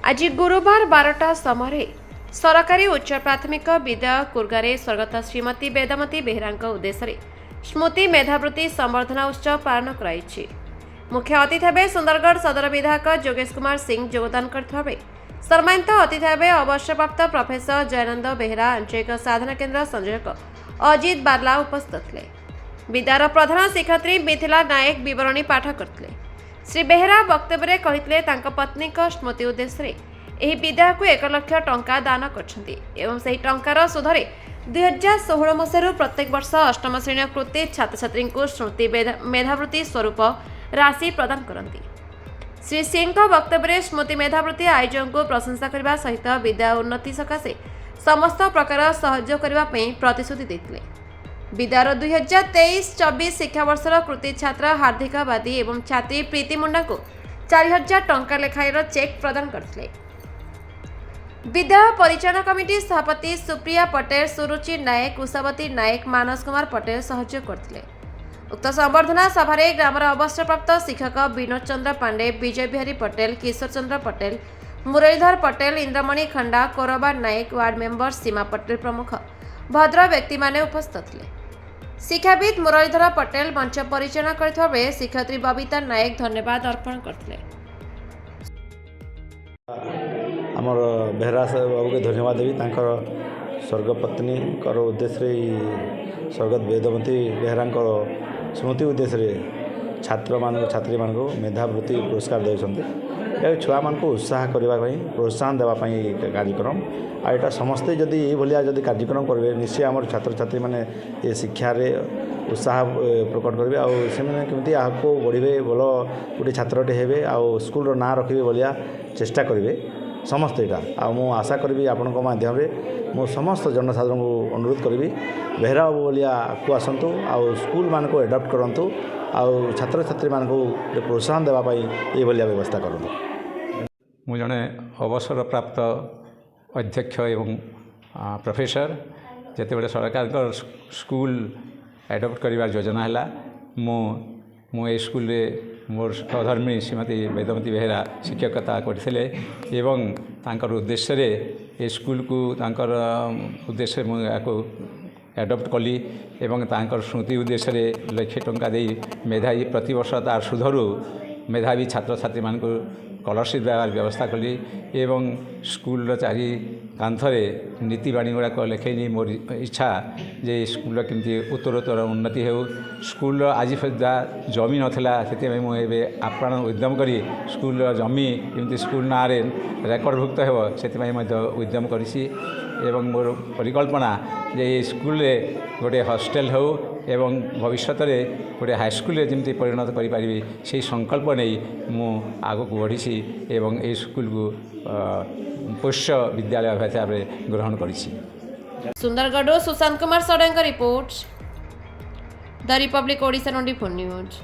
आज गुरुवार 12टा समय सरकारी उच्च प्राथमिक विद्यालय कुर्गारे स्वर्गत श्रीमती वेदमती बेहरा उद्देश्य स्मृति मेधावृत्ति संवर्धना उत्सव पालन कराई। मुख्य अतिथि भाव सुंदरगढ़ सदर विधायक जोगेश कुमार सिंह योगदान करते सम्मानित अतिथि भाव अवसरप्राप्त प्रोफेसर जयानंद बेहरा आंचलिक साधना केन्द्र संयोजक अजित बारला उपस्थित थे। विद्यालय प्रधान शिक्षयित्री मिथिला नायक विवरणी पाठ करते। श्री बेहरा वक्तव्य कहते पत्नी स्मृति उद्देश्य विद्यालय को 1 लाख टंका दान कर टंकार सुधरे 2016 मसीह प्रत्येक वर्ष अष्टम श्रेणी कृति छात्र छात्री को स्मृति मेधावृत्ति स्वरूप राशि प्रदान करती। श्री सिंह वक्तव्य स्मृति मेधावृत्ति आयोजन को प्रशंसा करने सहित विद्यालय उन्नति सकाशे समस्त प्रकार सहयोग करने प्रतिश्रुति देते। विद्यालय 2023-24 शिक्षावर्षर कृति छात्र हार्दिका बादी एवं छात्री प्रीति मुंडा को 4000 टंका लेखाएर चेक प्रदान करते। विद्यालय परिचालन कमिटी सभापति सुप्रिया पटेल, सुरुचि नायक, उषावती नायक, मानस कुमार पटेल सहयोग करते। उक्त संवर्धना सभारे ग्रामर अवसरप्राप्त शिक्षक विनोद चंद्र पांडे, विजय बिहारी पटेल, किशोर चंद्र पटेल, मुरलीधर पटेल, इंद्रमणि खंडा, कोरबा नायक, वार्ड मेंबर सीमा पटेल प्रमुख भद्र व्यक्ति माने उपस्थित थे। शिक्षाविद मुरलीधर पटेल मंच परिचालन करते शिक्षयित्री बबीता नायक धन्यवाद अर्पण करते। आमर बेहरा बाबू के धन्यवाद देवी स्वर्गपत्नी उद्देश्य स्वर्गत वेदमती बेहरा स्मृति उद्देश्य छात्र मान छात्री मान मेधावृत्ति पुरस्कार देते। छुआ मान उत्साह करने प्रोत्साहन देवाई कार्यक्रम आईटा समस्ते जदि ये कार्यक्रम करेंगे निश्चय आम छात्र छात्री मैंने ये शिक्षार उत्साह प्रकट करेंगे आमती आपको बढ़े भल गोटे छात्रटे हे आउ स्कूल ना रखिए भाया चेष्टा करेंगे समस्ते यहाँ मु आशा करी आपण माध्यम मु समस्त जनसाधारण को अनुरोध करी बेहरा बाबू भाया आपको आसतु आउ स्कूल मान को एडप्ट करूँ आउ छात्र छात्री मान को प्रोत्साहन देवाई ये व्यवस्था करूँ। मु जड़े अवसर प्राप्त अध्यक्ष एवं प्रोफेसर जिते सरकार स्कूल एडप्ट कर योजना है मु स्कूल मोर सहधर्मिणी श्रीमती वेदमती बेहरा शिक्षकता करते एवं तांकर उद्देश्य ये स्कूल को तांकर उद्देश्य मुझे एडप्ट कली एवं तांकर स्मृति उद्देश्य 1 लाख टंका दे मेधावी प्रतिवर्ष तार सुधरू मेधावी छात्र छात्री मान को स्कॉलरशिप देवार व्यवस्था कली एवं स्कूल चारि कांथरे नीतिवाणी गुड़ाक लिखेनी मोर इच्छा जे स्कूल केमती उत्तरोत्तर उन्नति हो। स्कूल आज सुधा जमी नाला से मुझे आप्राण उद्यम करी स्कूल जमी केमती स्कूल ना रेकर्डभुक्त हो उद्यम करी एवं मोर परिकल्पना जे स्कूल गोटे हॉस्टेल हो एवं भविष्य में गोटे हाईस्कूल जमी परिणत करी से संकल्प नहीं मु आग को बढ़ी एवं ए स्कूल को पोष्य विद्यालय हिसाब से ग्रहण करी। Sundargarh Sushant Kumar Sadeng report the Republic Odisha 24 news.